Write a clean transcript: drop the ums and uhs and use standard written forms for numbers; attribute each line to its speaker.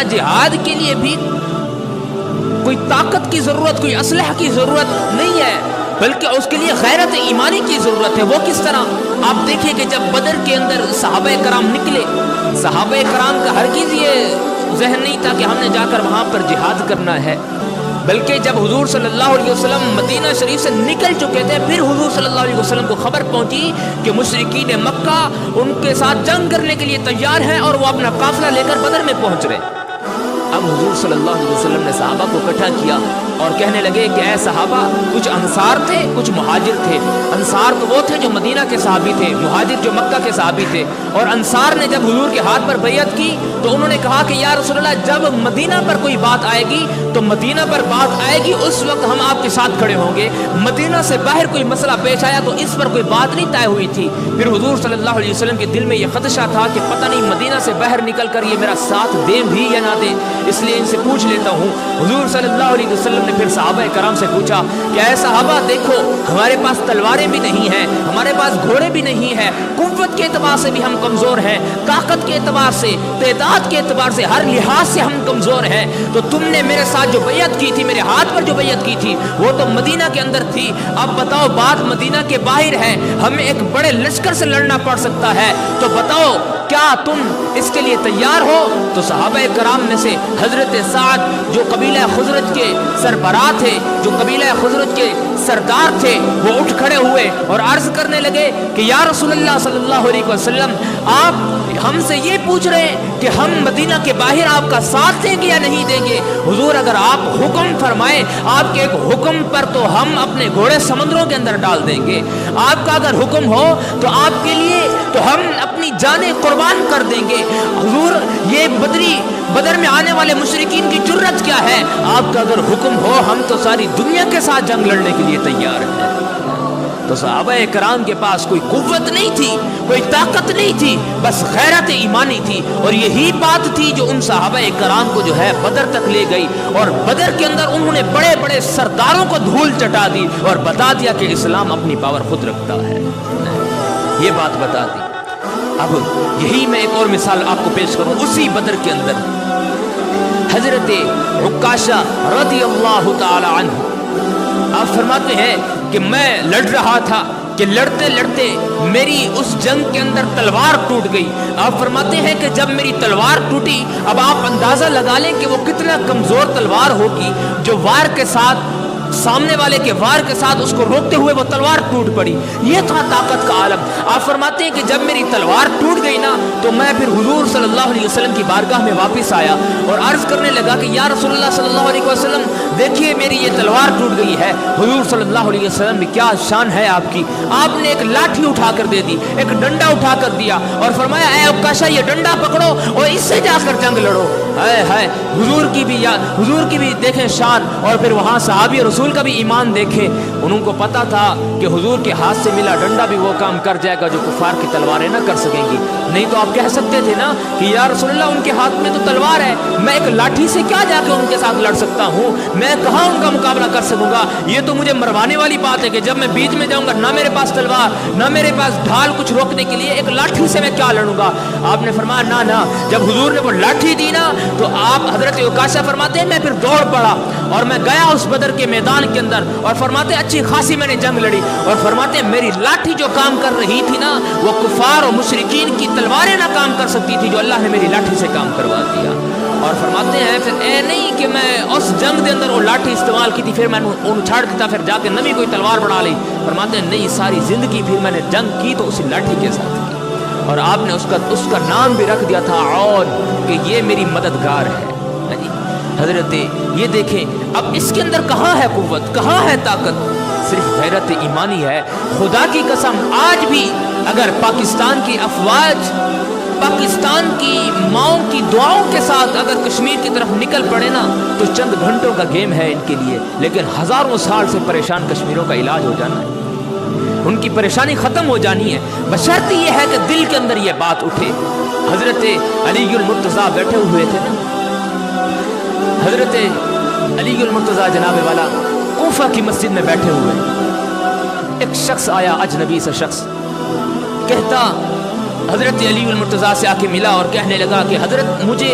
Speaker 1: جہاد کے لیے بھی کوئی طاقت کی ضرورت، کوئی اسلحہ کی ضرورت نہیں ہے، بلکہ اس کے لیے غیرت ایمانی کی ضرورت ہے۔ وہ کس طرح؟ آپ دیکھیں کہ جب بدر کے اندر صحابہ کرام نکلے، صحابہ کرام کا ہرگز یہ ذہن نہیں تھا کہ ہم نے جا کر وہاں پر جہاد کرنا ہے، بلکہ جب حضور صلی اللہ علیہ وسلم مدینہ شریف سے نکل چکے تھے، پھر حضور صلی اللہ علیہ وسلم کو خبر پہنچی کہ مشرکین مکہ ان کے ساتھ جنگ کرنے کے لیے تیار ہیں اور وہ اپنا قافلہ لے کر بدر میں پہنچ رہے۔ اب حضور صلی اللہ علیہ وسلم نے صحابہ کو اکٹھا کیا اور کہنے لگے کہ اے صحابہ، کچھ انصار تھے، کچھ مہاجر تھے۔ انصار تو وہ تھے جو مدینہ کے صحابی تھے، مہاجر جو مکہ کے صحابی تھے۔ اور انصار نے جب حضور کے ہاتھ پر بیعت کی تو انہوں نے کہا کہ یا رسول اللہ، جب مدینہ پر کوئی بات آئے گی تو مدینہ پر بات آئے گی، اس وقت ہم آپ کے ساتھ کھڑے ہوں گے۔ مدینہ سے باہر کوئی مسئلہ پیش آیا تو اس پر کوئی بات نہیں طے ہوئی تھی۔ پھر حضور صلی اللہ علیہ وسلم کے دل میں یہ خدشہ تھا کہ پتہ نہیں مدینہ سے باہر نکل کر یہ میرا ساتھ دیں بھی یا نہ دیں، اس لیے ان سے پوچھ لیتا ہوں۔ حضور صلی اللہ علیہ وسلم نے پھر صحابہ کرام سے پوچھا کہ اے صحابہ، دیکھو ہمارے پاس تلواریں بھی نہیں ہیں، ہمارے پاس گھوڑے بھی نہیں ہیں، قوت کے اعتبار سے بھی ہم کمزور ہیں، طاقت کے اعتبار سے، تعداد کے اعتبار سے، ہر لحاظ سے ہم کمزور ہیں، تو تم نے میرے ساتھ جو بیعت کی تھی، میرے ہاتھ پر جو بیعت کی تھی، وہ تو مدینہ کے اندر تھی۔ اب بتاؤ، بات مدینہ کے باہر ہے، ہمیں ایک بڑے لشکر سے لڑنا پڑ سکتا ہے، تو بتاؤ کیا تم اس کے لیے تیار ہو؟ تو صحابہ کرام میں سے حضرت سعد جو قبیلہ خزرج کے سربراہ تھے، جو قبیلہ خزرج کے سردار تھے، وہ اٹھ کھڑے ہوئے اور عرض کرنے لگے کہ یا رسول اللہ صلی اللہ علیہ وسلم، آپ ہم سے یہ پوچھ رہے ہیں کہ ہم مدینہ کے باہر آپ کا ساتھ دیں گے یا نہیں دیں گے؟ حضور اگر آپ حکم فرمائیں، آپ کے ایک حکم پر تو ہم اپنے گھوڑے سمندروں کے اندر ڈال دیں گے، آپ کا اگر حکم ہو تو آپ کے لیے تو ہم اپنی جانیں قربان کر دیں گے۔ حضور، یہ بدر میں آنے والے مشرکین کی جرت کیا ہے؟ آپ کا اگر حکم ہو ہم تو ساری دنیا کے ساتھ جنگ لڑنے کے لیے تیار ہیں۔ تو صحابہ کرام کے پاس کوئی قوت نہیں تھی، کوئی طاقت نہیں تھی، بس غیرت ایمانی تھی، اور یہی بات تھی جو ان صحابہ کرام کو جو ہے بدر تک لے گئی، اور بدر کے اندر انہوں نے بڑے بڑے سرداروں کو دھول چٹا دی اور بتا دیا کہ اسلام اپنی پاور خود رکھتا ہے، یہ بات بتا دی۔ اب یہی میں ایک اور مثال آپ کو پیش کروں، اسی بدر کے اندر حضرت عکاشہ رضی اللہ تعالی عنہ آپ فرماتے ہیں کہ میں لڑ رہا تھا کہ لڑتے لڑتے میری اس جنگ کے اندر تلوار ٹوٹ گئی۔ آپ فرماتے ہیں کہ جب میری تلوار ٹوٹی، اب آپ اندازہ لگا لیں کہ وہ کتنا کمزور تلوار ہوگی، جو وار کے ساتھ، سامنے والے کے وار کے ساتھ اس کو روکتے ہوئے وہ تلوار ٹوٹ پڑی۔ یہ تھا طاقت کا عالم۔ آپ فرماتے ہیں کہ جب میری تلوار ٹوٹ گئی نا، تو میں پھر حضور صلی اللہ علیہ وسلم کی بارگاہ میں واپس آیا اور عرض کرنے لگا کہ یا رسول اللہ صلی اللہ علیہ وسلم، دیکھیے میری یہ تلوار ٹوٹ گئی ہے۔ حضور صلی اللہ علیہ وسلم کی کیا شان ہے آپ کی، آپ نے ایک لاٹھی اٹھا کر دے دی، ایک ڈنڈا اٹھا کر دیا اور فرمایا اے عکاشہ، یہ ڈنڈا پکڑو اور اس سے جا کر جنگ لڑو۔ ہائے ہائے، حضور کی بھی دیکھیں شان، اور پھر وہاں صحابی رسول کا بھی ایمان دیکھے۔ انہوں کو پتا تھا کہ حضور کے ہاتھ سے ملا ڈنڈا بھی وہ کام کر جائے گا جو کفار کی تلواریں نہ کر سکیں گی۔ نہیں تو آپ کہہ سکتے تھے نا کہ یا رسول اللہ، ان کے ہاتھ میں تو تلوار ہے، میں ایک لاٹھی سے کیا جا کے ان کے ساتھ لڑ سکتا ہوں، میں کہاں ان کا مقابلہ کر سکوں گا؟ یہ تو مجھے مروانے والی بات ہے کہ جب میں بیچ میں جاؤں گا، نہ میرے پاس تلوار، نہ میرے پاس ڈھال کچھ روکنے کے لیے، ایک لاٹھی سے میں کیا لڑوں گا؟ آپ نے فرمایا نہ، جب حضور نے وہ لاٹھی دی نا، تو آپ حضرت عکاشہ فرماتے ہیں میں پھر دوڑ پڑا اور میں گیا اس بدر کے میدان کے اندر، اور فرماتے اچھی خاصی میں نے جنگ لڑی، اور فرماتے میری لاٹھی جو کام کر رہی تھی نا، وہ کفار اور مشرکین کی تلواریں نہ کام کر سکتی تھی، جو اللہ نے میری لاٹھی سے کام کروا دیا۔ اور فرماتے ہیں پھر اے نہیں کہ میں اس جنگ کے اندر وہ لاٹھی استعمال کی تھی، پھر میں ان چھاڑ دیتا، پھر جا کے نئی کوئی تلوار بنا لی۔ فرماتے ہیں نہیں، ساری زندگی پھر میں نے جنگ کی تو اسی لاٹھی کے ساتھ کی، اور آپ نے اس کا نام بھی رکھ دیا تھا عون، کہ یہ میری مددگار ہے۔ حضرت یہ دیکھیں، اب اس کے اندر کہاں ہے قوت، کہاں ہے طاقت؟ صرف غیرت ایمانی ہے۔ خدا کی قسم، آج بھی اگر پاکستان کی افواج پاکستان کی ماؤں کی دعاؤں کے ساتھ اگر کشمیر کی طرف نکل پڑے نا، تو چند گھنٹوں کا گیم ہے ان کے لیے، لیکن ہزاروں سال سے پریشان کشمیروں کا علاج ہو جانا ہے، ان کی پریشانی ختم ہو جانی ہے، بشرط یہ ہے کہ دل کے اندر یہ بات اٹھے۔ حضرت علی المرتضیٰ بیٹھے ہوئے تھے نا، حضرت علی المرتضیٰ جناب والا کوفہ کی مسجد میں بیٹھے ہوئے، ایک شخص آیا، اجنبی سا شخص، کہتا حضرت علی المرتضیٰ سے آ کے ملا اور کہنے لگا کہ حضرت مجھے